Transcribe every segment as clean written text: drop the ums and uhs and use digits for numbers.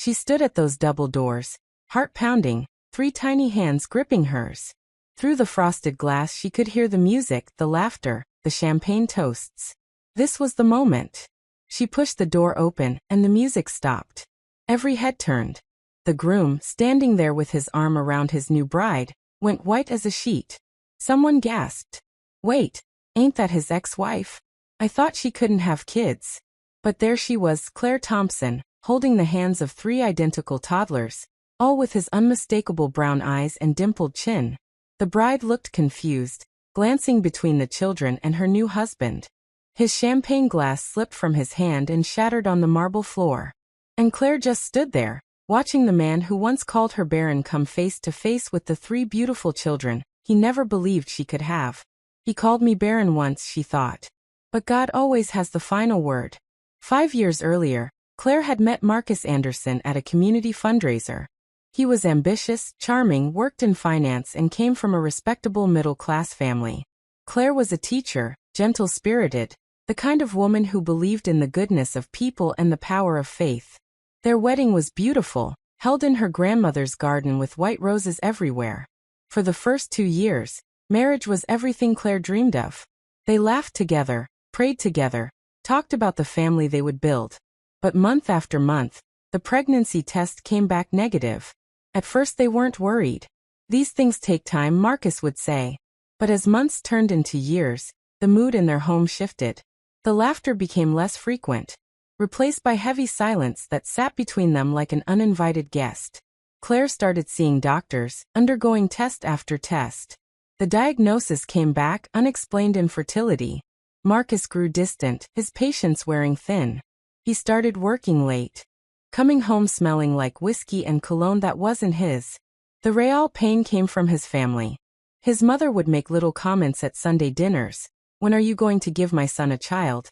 She stood at those double doors, heart pounding, 3 tiny hands gripping hers. Through the frosted glass she could hear the music, the laughter, the champagne toasts. This was the moment. She pushed the door open, and the music stopped. Every head turned. The groom, standing there with his arm around his new bride, went white as a sheet. Someone gasped. "Wait, ain't that his ex-wife? I thought she couldn't have kids." But there she was, Claire Thompson, holding the hands of 3 identical toddlers, all with his unmistakable brown eyes and dimpled chin. The bride looked confused, glancing between the children and her new husband. His champagne glass slipped from his hand and shattered on the marble floor. And Claire just stood there, watching the man who once called her Barren come face to face with the 3 beautiful children he never believed she could have. He called me Barren once, she thought. But God always has the final word. 5 years earlier, Claire had met Marcus Anderson at a community fundraiser. He was ambitious, charming, worked in finance and came from a respectable middle-class family. Claire was a teacher, gentle-spirited, the kind of woman who believed in the goodness of people and the power of faith. Their wedding was beautiful, held in her grandmother's garden with white roses everywhere. For the first 2 years, marriage was everything Claire dreamed of. They laughed together, prayed together, talked about the family they would build. But month after month, the pregnancy test came back negative. At first they weren't worried. "These things take time," Marcus would say. But as months turned into years, the mood in their home shifted. The laughter became less frequent, replaced by heavy silence that sat between them like an uninvited guest. Claire started seeing doctors, undergoing test after test. The diagnosis came back: unexplained infertility. Marcus grew distant, his patience wearing thin. He started working late, coming home smelling like whiskey and cologne that wasn't his. The real pain came from his family. His mother would make little comments at Sunday dinners. "When are you going to give my son a child?"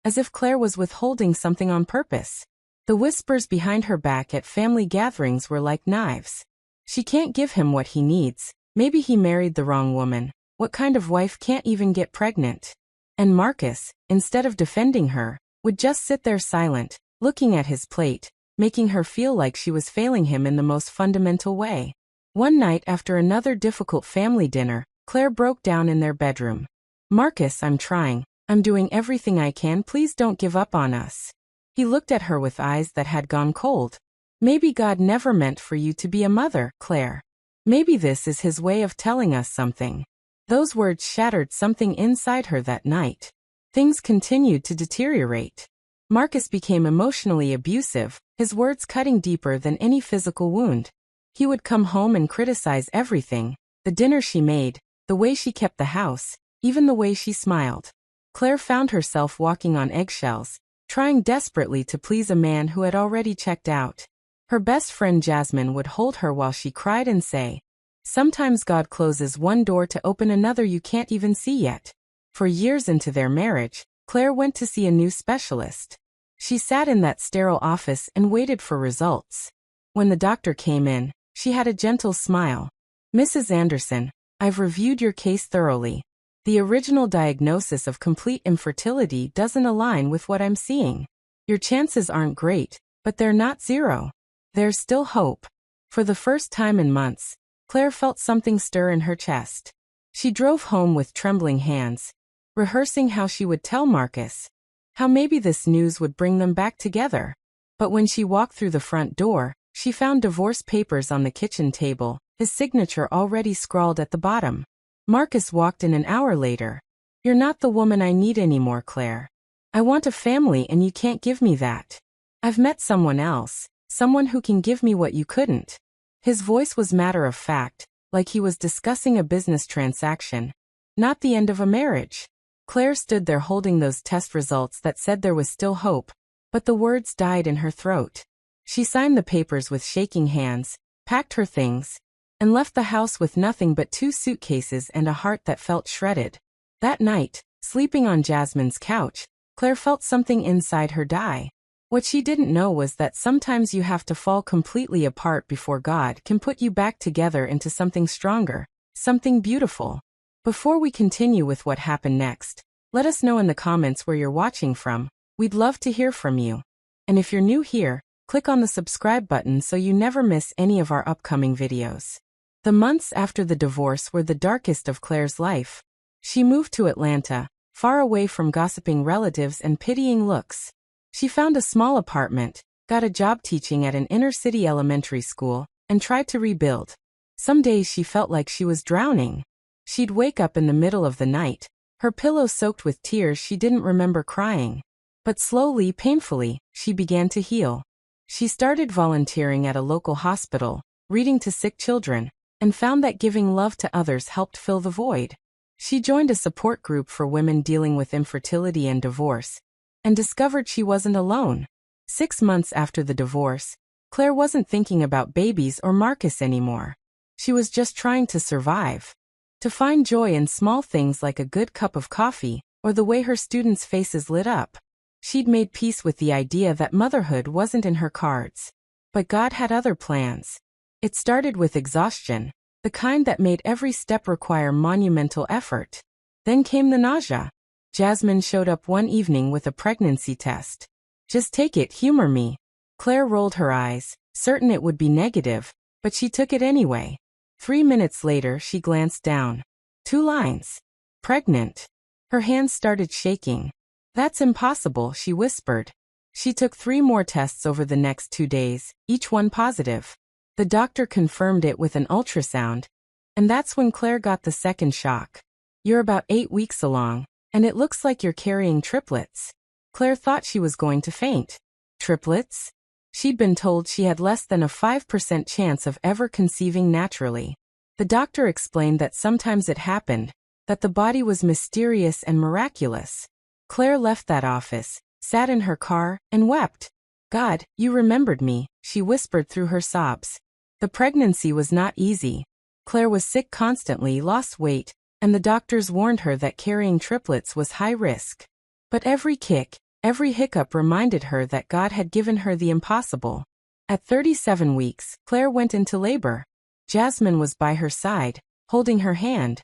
As if Claire was withholding something on purpose. The whispers behind her back at family gatherings were like knives. "She can't give him what he needs. Maybe he married the wrong woman. What kind of wife can't even get pregnant?" And Marcus, instead of defending her, would just sit there silent, looking at his plate, making her feel like she was failing him in the most fundamental way. One night after another difficult family dinner, Claire broke down in their bedroom. "Marcus, I'm trying. I'm doing everything I can. Please don't give up on us." He looked at her with eyes that had gone cold. "Maybe God never meant for you to be a mother, Claire. Maybe this is his way of telling us something." Those words shattered something inside her that night. Things continued to deteriorate. Marcus became emotionally abusive, his words cutting deeper than any physical wound. He would come home and criticize everything: the dinner she made, the way she kept the house, even the way she smiled. Claire found herself walking on eggshells, trying desperately to please a man who had already checked out. Her best friend Jasmine would hold her while she cried and say, "Sometimes God closes one door to open another you can't even see yet." For years into their marriage, Claire went to see a new specialist. She sat in that sterile office and waited for results. When the doctor came in, she had a gentle smile. "Mrs. Anderson, I've reviewed your case thoroughly. The original diagnosis of complete infertility doesn't align with what I'm seeing. Your chances aren't great, but they're not zero. There's still hope." For the first time in months, Claire felt something stir in her chest. She drove home with trembling hands, rehearsing how she would tell Marcus, how maybe this news would bring them back together. But when she walked through the front door, she found divorce papers on the kitchen table, his signature already scrawled at the bottom. Marcus walked in an hour later. "You're not the woman I need anymore, Claire. I want a family and you can't give me that. I've met someone else, someone who can give me what you couldn't." His voice was matter of fact, like he was discussing a business transaction, not the end of a marriage. Claire stood there holding those test results that said there was still hope, but the words died in her throat. She signed the papers with shaking hands, packed her things, and left the house with nothing but 2 suitcases and a heart that felt shredded. That night, sleeping on Jasmine's couch, Claire felt something inside her die. What she didn't know was that sometimes you have to fall completely apart before God can put you back together into something stronger, something beautiful. Before we continue with what happened next, let us know in the comments where you're watching from. We'd love to hear from you. And if you're new here, Click on the subscribe button so you never miss any of our upcoming videos. The months after the divorce were the darkest of Claire's life. She moved to Atlanta, far away from gossiping relatives and pitying looks. She found a small apartment, got a job teaching at an inner-city elementary school, and tried to rebuild. Some days she felt like she was drowning. She'd wake up in the middle of the night, her pillow soaked with tears she didn't remember crying. But slowly, painfully, she began to heal. She started volunteering at a local hospital, reading to sick children, and found that giving love to others helped fill the void. She joined a support group for women dealing with infertility and divorce, and discovered she wasn't alone. 6 months after the divorce, Claire wasn't thinking about babies or Marcus anymore. She was just trying to survive. To find joy in small things like a good cup of coffee, or the way her students' faces lit up. She'd made peace with the idea that motherhood wasn't in her cards. But God had other plans. It started with exhaustion, the kind that made every step require monumental effort. Then came the nausea. Jasmine showed up one evening with a pregnancy test. "Just take it, humor me." Claire rolled her eyes, certain it would be negative, but she took it anyway. 3 minutes later she glanced down. 2 lines. Pregnant. Her hands started shaking. "That's impossible," she whispered. She took 3 more tests over the next 2 days, each one positive. The doctor confirmed it with an ultrasound, and that's when Claire got the second shock. "You're about 8 weeks along, and it looks like you're carrying triplets." Claire thought she was going to faint. Triplets? She'd been told she had less than a 5% chance of ever conceiving naturally. The doctor explained that sometimes it happened, that the body was mysterious and miraculous. Claire left that office, sat in her car, and wept. "God, you remembered me," she whispered through her sobs. The pregnancy was not easy. Claire was sick constantly, lost weight, and the doctors warned her that carrying triplets was high risk. But every kick, every hiccup reminded her that God had given her the impossible. At 37 weeks, Claire went into labor. Jasmine was by her side, holding her hand,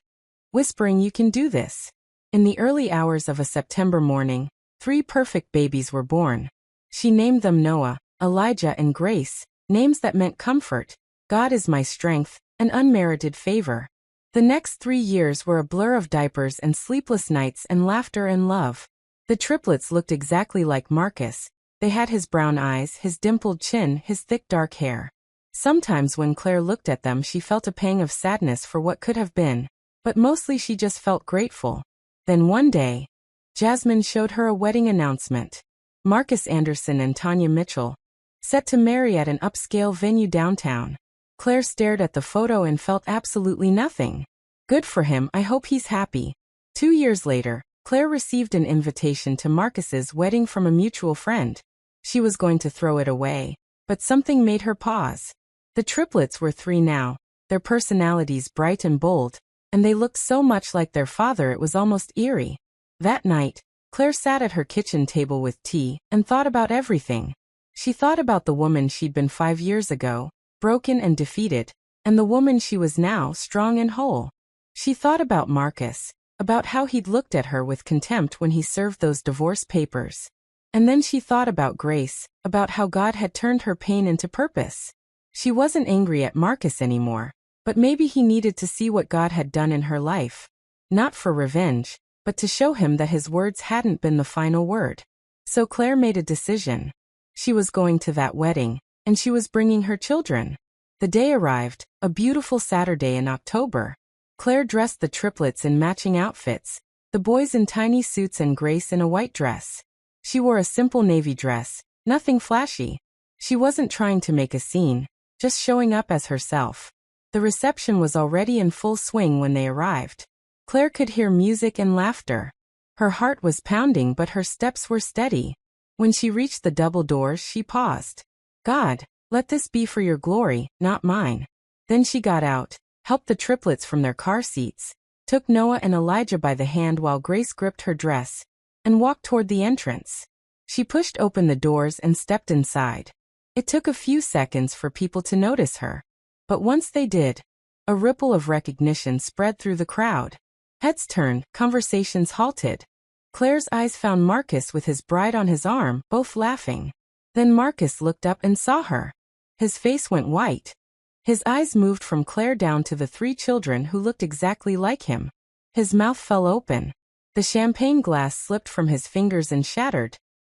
whispering, "You can do this." In the early hours of a September morning, 3 perfect babies were born. She named them Noah, Elijah, and Grace, names that meant comfort. God is my strength, an unmerited favor. The next 3 years were a blur of diapers and sleepless nights and laughter and love. The triplets looked exactly like Marcus. They had his brown eyes, his dimpled chin, his thick dark hair. Sometimes when Claire looked at them she felt a pang of sadness for what could have been, but mostly she just felt grateful. Then one day, Jasmine showed her a wedding announcement. Marcus Anderson and Tanya Mitchell, set to marry at an upscale venue downtown. Claire stared at the photo and felt absolutely nothing. Good for him, I hope he's happy. 2 years later, Claire received an invitation to Marcus's wedding from a mutual friend. She was going to throw it away, but something made her pause. The triplets were 3 now, their personalities bright and bold, and they looked so much like their father it was almost eerie. That night, Claire sat at her kitchen table with tea and thought about everything. She thought about the woman she'd been 5 years ago, broken and defeated, and the woman she was now, strong and whole. She thought about Marcus, about how he'd looked at her with contempt when he served those divorce papers. And then she thought about Grace, about how God had turned her pain into purpose. She wasn't angry at Marcus anymore, but maybe he needed to see what God had done in her life. Not for revenge, but to show him that his words hadn't been the final word. So Claire made a decision. She was going to that wedding, and she was bringing her children. The day arrived, a beautiful Saturday in October. Claire dressed the triplets in matching outfits, the boys in tiny suits and Grace in a white dress. She wore a simple navy dress, nothing flashy. She wasn't trying to make a scene, just showing up as herself. The reception was already in full swing when they arrived. Claire could hear music and laughter. Her heart was pounding but her steps were steady. When she reached the double doors she paused. "God, let this be for your glory, not mine." Then she got out, helped the triplets from their car seats, took Noah and Elijah by the hand while Grace gripped her dress, and walked toward the entrance. She pushed open the doors and stepped inside. It took a few seconds for people to notice her. But once they did, a ripple of recognition spread through the crowd. Heads turned, conversations halted. Claire's eyes found Marcus with his bride on his arm, both laughing. Then Marcus looked up and saw her. His face went white. His eyes moved from Claire down to the three children who looked exactly like him. His mouth fell open. The champagne glass slipped from his fingers and shattered,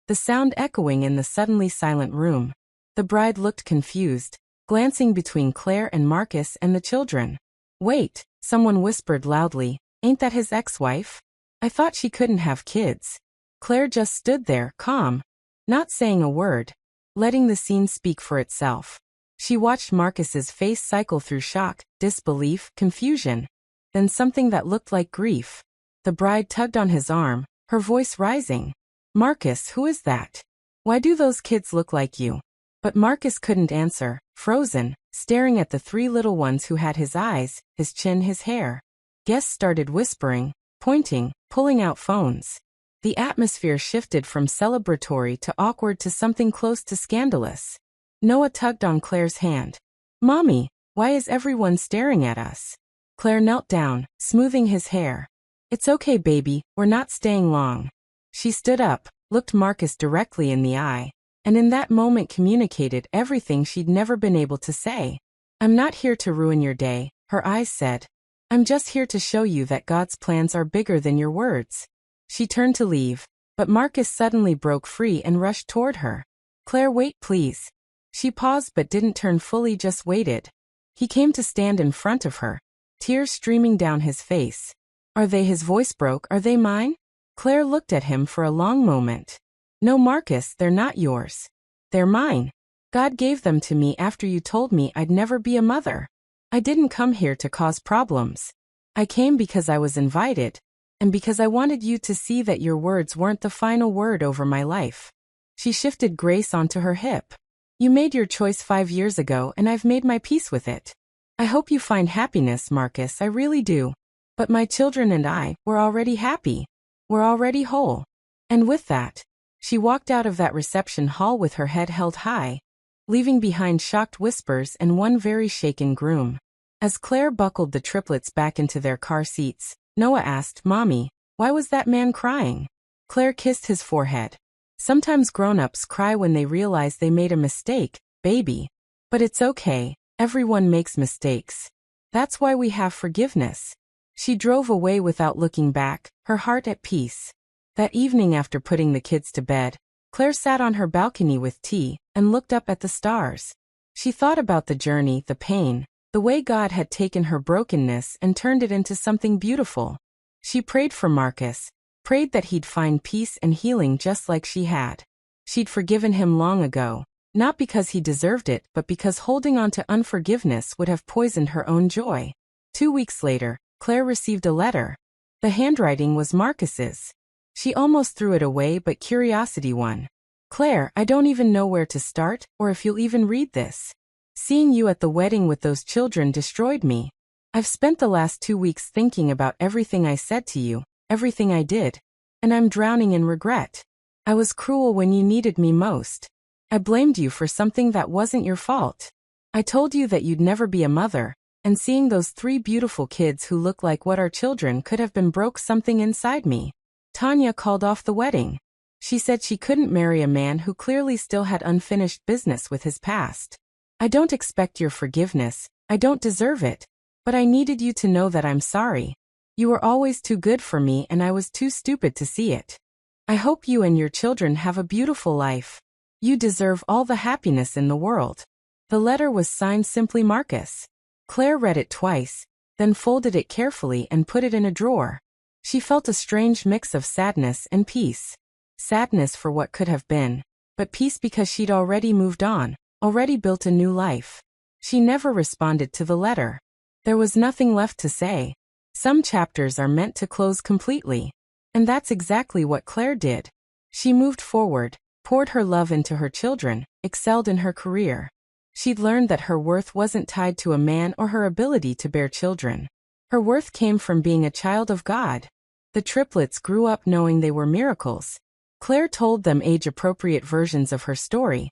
the sound echoing in the suddenly silent room. The bride looked confused, glancing between Claire and Marcus and the children. "Wait," someone whispered loudly, "ain't that his ex-wife? I thought she couldn't have kids." Claire just stood there, calm, not saying a word, letting the scene speak for itself. She watched Marcus's face cycle through shock, disbelief, confusion, then something that looked like grief. The bride tugged on his arm, her voice rising. "Marcus, who is that? Why do those kids look like you?" But Marcus couldn't answer, frozen, staring at the three little ones who had his eyes, his chin, his hair. Guests started whispering, pointing, pulling out phones. The atmosphere shifted from celebratory to awkward to something close to scandalous. Noah tugged on Claire's hand. "Mommy, why is everyone staring at us?" Claire knelt down, smoothing his hair. "It's okay, baby, we're not staying long." She stood up, looked Marcus directly in the eye, and in that moment communicated everything she'd never been able to say. "I'm not here to ruin your day," her eyes said. "I'm just here to show you that God's plans are bigger than your words." She turned to leave, but Marcus suddenly broke free and rushed toward her. "Claire, wait please." She paused but didn't turn fully, just waited. He came to stand in front of her, tears streaming down his face. "Are they?" His voice broke. "Are they mine?" Claire looked at him for a long moment. "No, Marcus, they're not yours. They're mine. God gave them to me after you told me I'd never be a mother. I didn't come here to cause problems. I came because I was invited, and because I wanted you to see that your words weren't the final word over my life." She shifted Grace onto her hip. "You made your choice 5 years ago and I've made my peace with it. I hope you find happiness, Marcus, I really do. But my children and I, we're already happy. We're already whole." And with that, she walked out of that reception hall with her head held high, leaving behind shocked whispers and one very shaken groom. As Claire buckled the triplets back into their car seats, Noah asked, "Mommy, why was that man crying?" Claire kissed his forehead. "Sometimes grown-ups cry when they realize they made a mistake, baby. But it's okay, everyone makes mistakes. That's why we have forgiveness." She drove away without looking back, her heart at peace. That evening after putting the kids to bed, Claire sat on her balcony with tea and looked up at the stars. She thought about the journey, the pain, the way God had taken her brokenness and turned it into something beautiful. She prayed for Marcus, prayed that he'd find peace and healing just like she had. She'd forgiven him long ago, not because he deserved it but because holding on to unforgiveness would have poisoned her own joy. 2 weeks later, Claire received a letter. The handwriting was Marcus's. She almost threw it away, but curiosity won. "Claire, I don't even know where to start, or if you'll even read this. Seeing you at the wedding with those children destroyed me. I've spent the last 2 weeks thinking about everything I said to you, everything I did, and I'm drowning in regret. I was cruel when you needed me most. I blamed you for something that wasn't your fault. I told you that you'd never be a mother, and seeing those 3 beautiful kids who look like what our children could have been broke something inside me." Tanya called off the wedding. She said she couldn't marry a man who clearly still had unfinished business with his past. "I don't expect your forgiveness, I don't deserve it, but I needed you to know that I'm sorry. You were always too good for me and I was too stupid to see it. I hope you and your children have a beautiful life. You deserve all the happiness in the world." The letter was signed simply Marcus. Claire read it twice, then folded it carefully and put it in a drawer. She felt a strange mix of sadness and peace. Sadness for what could have been, but peace because she'd already moved on, already built a new life. She never responded to the letter. There was nothing left to say. Some chapters are meant to close completely. And that's exactly what Claire did. She moved forward, poured her love into her children, excelled in her career. She'd learned that her worth wasn't tied to a man or her ability to bear children. Her worth came from being a child of God. The triplets grew up knowing they were miracles. Claire told them age-appropriate versions of her story,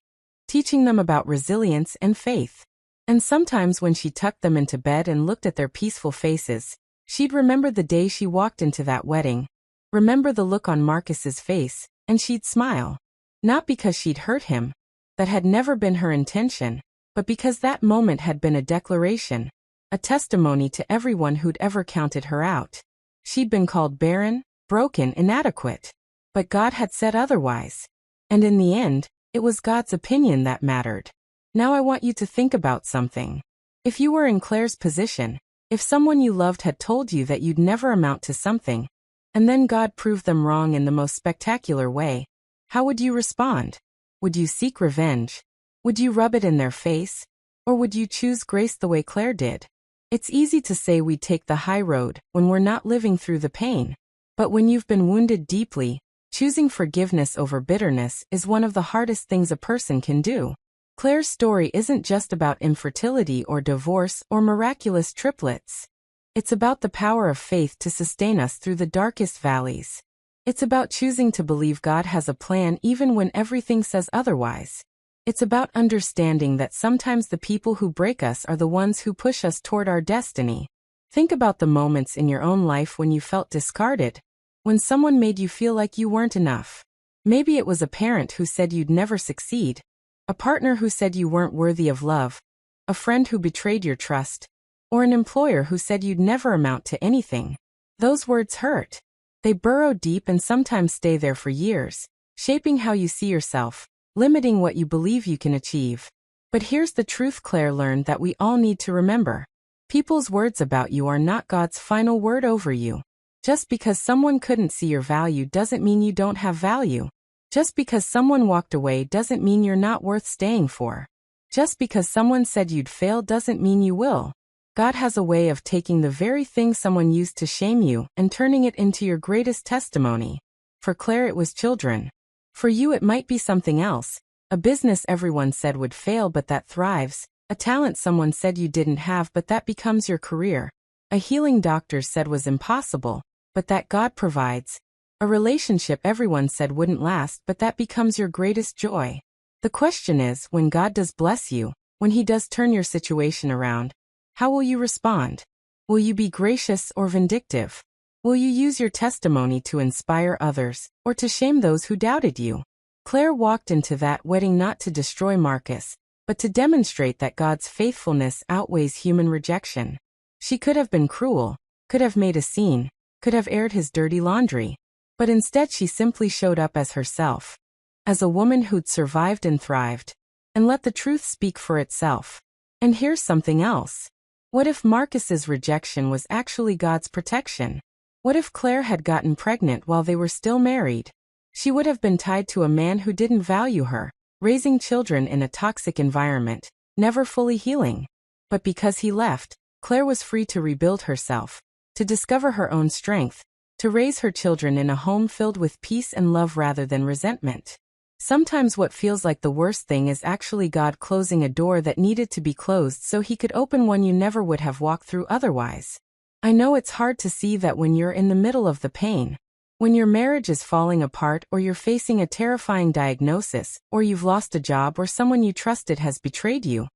teaching them about resilience and faith. And sometimes when she tucked them into bed and looked at their peaceful faces, she'd remember the day she walked into that wedding, remember the look on Marcus's face, and she'd smile. Not because she'd hurt him, that had never been her intention, but because that moment had been a declaration, a testimony to everyone who'd ever counted her out. She'd been called barren, broken, inadequate. But God had said otherwise. And in the end, it was God's opinion that mattered. Now I want you to think about something. If you were in Claire's position, if someone you loved had told you that you'd never amount to something, and then God proved them wrong in the most spectacular way, how would you respond? Would you seek revenge? Would you rub it in their face? Or would you choose grace the way Claire did? It's easy to say we take the high road when we're not living through the pain. But when you've been wounded deeply, choosing forgiveness over bitterness is one of the hardest things a person can do. Claire's story isn't just about infertility or divorce or miraculous triplets. It's about the power of faith to sustain us through the darkest valleys. It's about choosing to believe God has a plan even when everything says otherwise. It's about understanding that sometimes the people who break us are the ones who push us toward our destiny. Think about the moments in your own life when you felt discarded, when someone made you feel like you weren't enough. Maybe it was a parent who said you'd never succeed, a partner who said you weren't worthy of love, a friend who betrayed your trust, or an employer who said you'd never amount to anything. Those words hurt. They burrow deep and sometimes stay there for years, shaping how you see yourself, limiting what you believe you can achieve. But here's the truth Claire learned that we all need to remember. People's words about you are not God's final word over you. Just because someone couldn't see your value doesn't mean you don't have value. Just because someone walked away doesn't mean you're not worth staying for. Just because someone said you'd fail doesn't mean you will. God has a way of taking the very thing someone used to shame you and turning it into your greatest testimony. For Claire it was children. For you it might be something else, a business everyone said would fail but that thrives, a talent someone said you didn't have but that becomes your career, a healing doctors said was impossible, but that God provides, a relationship everyone said wouldn't last but that becomes your greatest joy. The question is, when God does bless you, when He does turn your situation around, how will you respond? Will you be gracious or vindictive? Will you use your testimony to inspire others, or to shame those who doubted you? Claire walked into that wedding not to destroy Marcus, but to demonstrate that God's faithfulness outweighs human rejection. She could have been cruel, could have made a scene, could have aired his dirty laundry, but instead she simply showed up as herself, as a woman who'd survived and thrived, and let the truth speak for itself. And here's something else. What if Marcus's rejection was actually God's protection? What if Claire had gotten pregnant while they were still married? She would have been tied to a man who didn't value her, raising children in a toxic environment, never fully healing. But because he left, Claire was free to rebuild herself, to discover her own strength, to raise her children in a home filled with peace and love rather than resentment. Sometimes what feels like the worst thing is actually God closing a door that needed to be closed so He could open one you never would have walked through otherwise. I know it's hard to see that when you're in the middle of the pain. When your marriage is falling apart, or you're facing a terrifying diagnosis, or you've lost a job, or someone you trusted has betrayed you.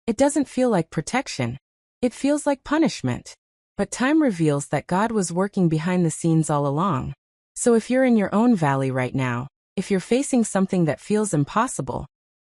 It doesn't feel like protection. It feels like punishment. But time reveals that God was working behind the scenes all along. So if you're in your own valley right now, if you're facing something that feels impossible,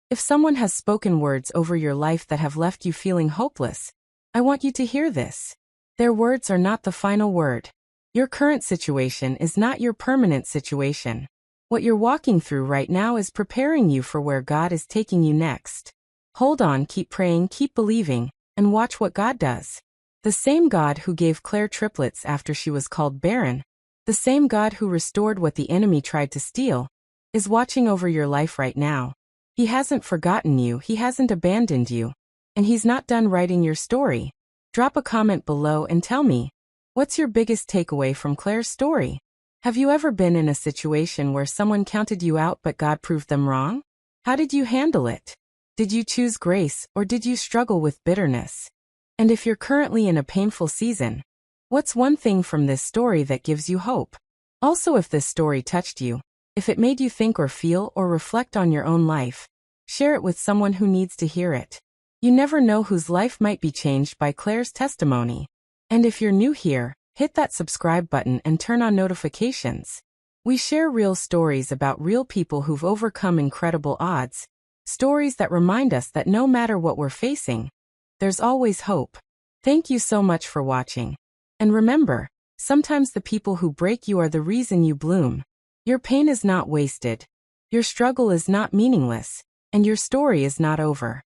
if someone has spoken words over your life that have left you feeling hopeless, I want you to hear this. Their words are not the final word. Your current situation is not your permanent situation. What you're walking through right now is preparing you for where God is taking you next. Hold on, keep praying, keep believing, and watch what God does. The same God who gave Claire triplets after she was called barren, the same God who restored what the enemy tried to steal, is watching over your life right now. He hasn't forgotten you, He hasn't abandoned you, and He's not done writing your story. Drop a comment below and tell me, what's your biggest takeaway from Claire's story? Have you ever been in a situation where someone counted you out but God proved them wrong? How did you handle it? Did you choose grace, or did you struggle with bitterness? And if you're currently in a painful season, what's one thing from this story that gives you hope? Also, if this story touched you, if it made you think or feel or reflect on your own life, share it with someone who needs to hear it. You never know whose life might be changed by Claire's testimony. And if you're new here, hit that subscribe button and turn on notifications. We share real stories about real people who've overcome incredible odds, Stories that remind us that no matter what we're facing, there's always hope. Thank you so much for watching. And remember, sometimes the people who break you are the reason you bloom. Your pain is not wasted. Your struggle is not meaningless. And your story is not over.